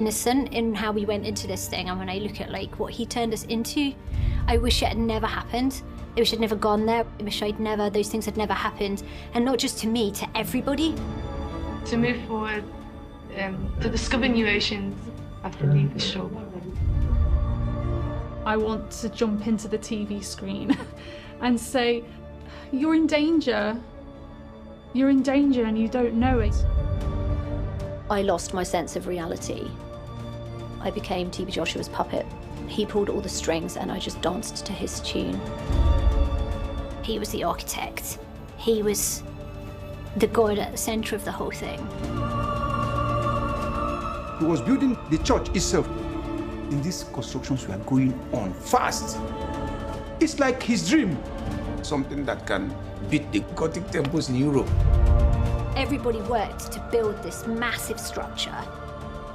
innocent in how we went into this thing, and when I look at like what he turned us into, I wish it had never happened. I wish I'd never gone there. I wish those things had never happened. And not just to me, to everybody. To move forward, to discover new oceans, I have to leave the shore. I want to jump into the TV screen and say, you're in danger. You're in danger and you don't know it. I lost my sense of reality. I became TB Joshua's puppet. He pulled all the strings and I just danced to his tune. He was the architect. He was the god at the center of the whole thing. He was building the church itself. In these constructions were going on fast. It's like his dream. Something that can beat the Gothic temples in Europe. Everybody worked to build this massive structure.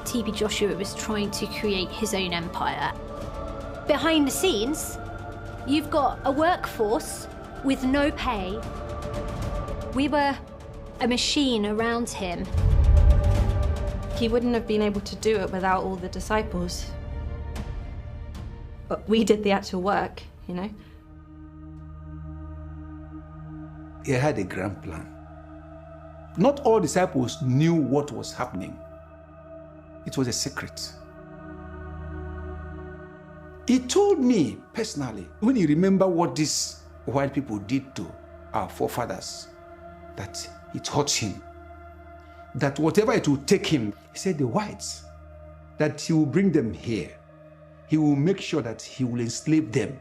TB Joshua was trying to create his own empire. Behind the scenes, you've got a workforce with no pay. We were a machine around him. He wouldn't have been able to do it without all the disciples. But we did the actual work, you know? He had a grand plan. Not all disciples knew what was happening. It was a secret. He told me personally, when he remembered what these white people did to our forefathers, that it hurt him. That whatever it would take him, he said the whites, that he will bring them here. He will make sure that he will enslave them,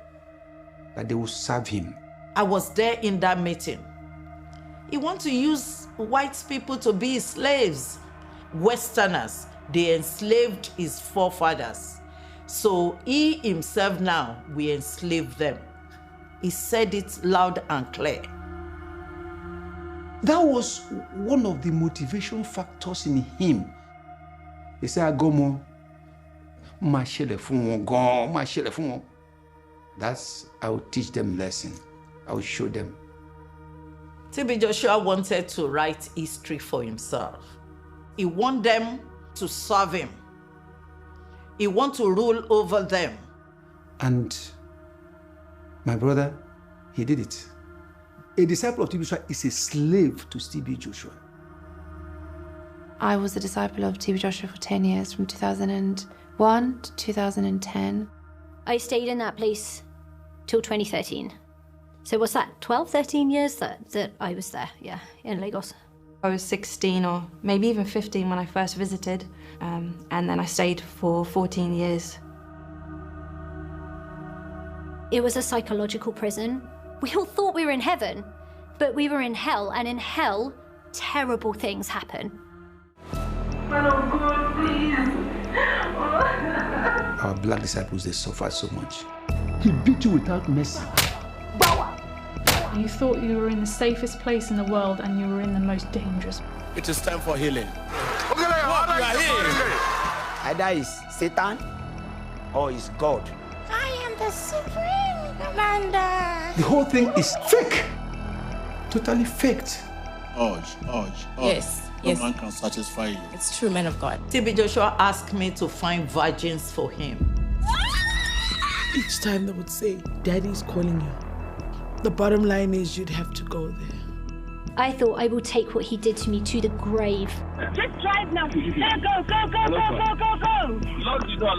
that they will serve him. I was there in that meeting. He wants to use white people to be his slaves. Westerners, they enslaved his forefathers. So he himself now will enslave them. He said it loud and clear. That was one of the motivation factors in him. He said, Agomo, that's, I will teach them lesson. I will show them. TB Joshua wanted to write history for himself. He wanted them to serve him. He wanted to rule over them. And my brother, he did it. A disciple of TB Joshua is a slave to TB Joshua. I was a disciple of TB Joshua for 10 years, from 2001 to 2010. I stayed in that place till 2013. So what's that, 12, 13 years that I was there, yeah, in Lagos. I was 16 or maybe even 15 when I first visited, and then I stayed for 14 years. It was a psychological prison. We all thought we were in heaven, but we were in hell, and in hell, terrible things happen. Our black disciples, they suffered so much. He beat you without mercy. You thought you were in the safest place in the world and you were in the most dangerous. It is time for healing. Either is Satan or is God. I am the Supreme Commander. The whole thing is fake. Totally faked. Urge. Yes. No man can satisfy you. It's true, man of God. TB Joshua asked me to find virgins for him. Each time they would say, Daddy's calling you. The bottom line is you'd have to go there. I thought I will take what he did to me to the grave. Just drive now. Go. Lock the door.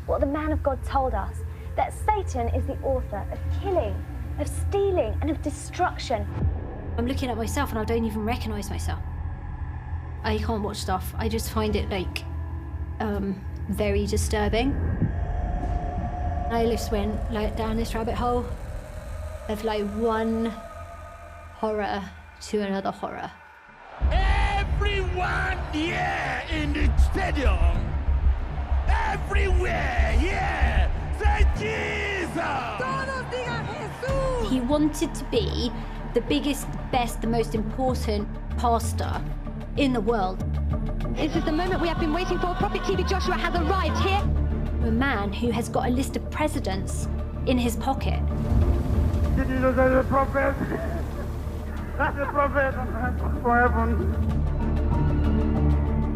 What the man of God told us, that Satan is the author of killing, of stealing, and of destruction. I'm looking at myself and I don't even recognize myself. I can't watch stuff. I just find it like very disturbing. I just went down this rabbit hole of one horror to another horror. Everyone here in the stadium, everywhere, yeah, say Jesus! He wanted to be the biggest, best, the most important pastor in the world. This is the moment we have been waiting for. Prophet TB Joshua has arrived here. A man who has got a list of presidents in his pocket. Did you know that's a prophet? That's a prophet for heaven.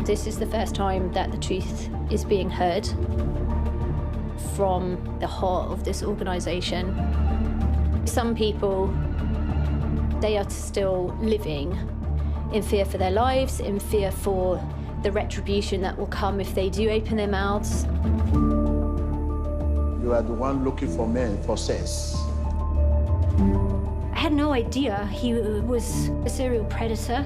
This is the first time that the truth is being heard from the heart of this organization. Some people, they are still living in fear for their lives, in fear for the retribution that will come if they do open their mouths. You are the one looking for men for sex. I had no idea he was a serial predator.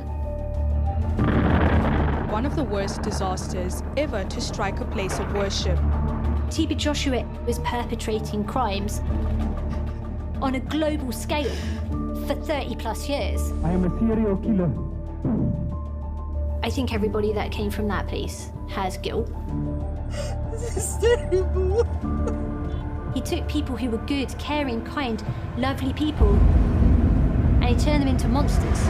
One of the worst disasters ever to strike a place of worship. TB Joshua was perpetrating crimes on a global scale for 30+ years. I am a serial killer. I think everybody that came from that place has guilt. This is terrible. He took people who were good, caring, kind, lovely people, and he turned them into monsters.